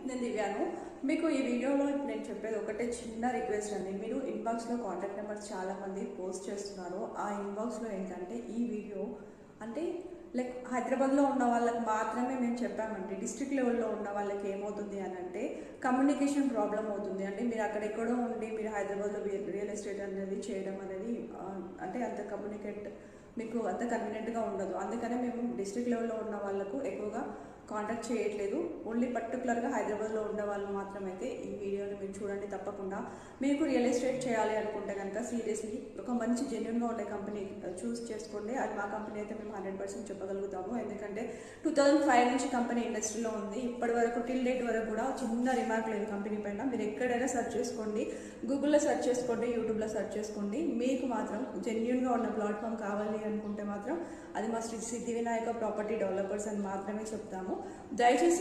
నేను దివ్యాను. మీకు ఈ వీడియోలో ఇప్పుడు నేను చెప్పేది ఒకటే చిన్న రిక్వెస్ట్ అండి. మీరు ఇన్బాక్స్లో కాంటాక్ట్ నెంబర్స్ చాలామంది పోస్ట్ చేస్తున్నారు. ఆ ఇన్బాక్స్లో ఏంటంటే ఈ వీడియో అంటే లైక్ హైదరాబాద్లో ఉన్న వాళ్ళకి మాత్రమే మేము చెప్పామండి. డిస్ట్రిక్ట్ లెవెల్లో ఉన్న వాళ్ళకి ఏమవుతుంది అని అంటే కమ్యూనికేషన్ ప్రాబ్లం అవుతుంది అంటే మీరు అక్కడెక్కడో ఉండి మీరు హైదరాబాద్లో రియల్ ఎస్టేట్ అనేది చేయడం అనేది అంటే అంత కమ్యూనికేట్ మీకు అంత కన్వీనియంట్గా ఉండదు. అందుకనే మేము డిస్ట్రిక్ట్ లెవెల్లో ఉన్న వాళ్ళకు ఎక్కువగా కాంటాక్ట్ చేయట్లేదు. ఓన్లీ పర్టికులర్గా హైదరాబాద్లో ఉన్న వాళ్ళు మాత్రమైతే ఈ వీడియోని మీరు చూడండి. తప్పకుండా మీకు రియల్ ఎస్టేట్ చేయాలి అనుకుంటే కనుక సీరియస్లీ ఒక మంచి జెన్యున్గా ఉండే కంపెనీ చూస్ చేసుకోండి. అది మా కంపెనీ అయితే మేము 100% చెప్పగలుగుతాము. ఎందుకంటే 2005 నుంచి కంపెనీ ఇండస్ట్రీలో ఉంది. ఇప్పటి వరకు టిల్ డేట్ వరకు కూడా చిన్న రిమార్క్ లేదు కంపెనీ పైన. మీరు ఎక్కడైనా సెర్చ్ చేసుకోండి, గూగుల్లో సెర్చ్ చేసుకోండి, యూట్యూబ్లో సెర్చ్ చేసుకోండి. మీకు మాత్రం జెన్యున్గా ఉన్న ప్లాట్ఫామ్ కావాలి అనుకుంటే మాత్రం అది మా శ్రీ సిద్ధి వినాయక ప్రాపర్టీ డెవలపర్స్ అని మాత్రమే చెప్తాము. దయచేసి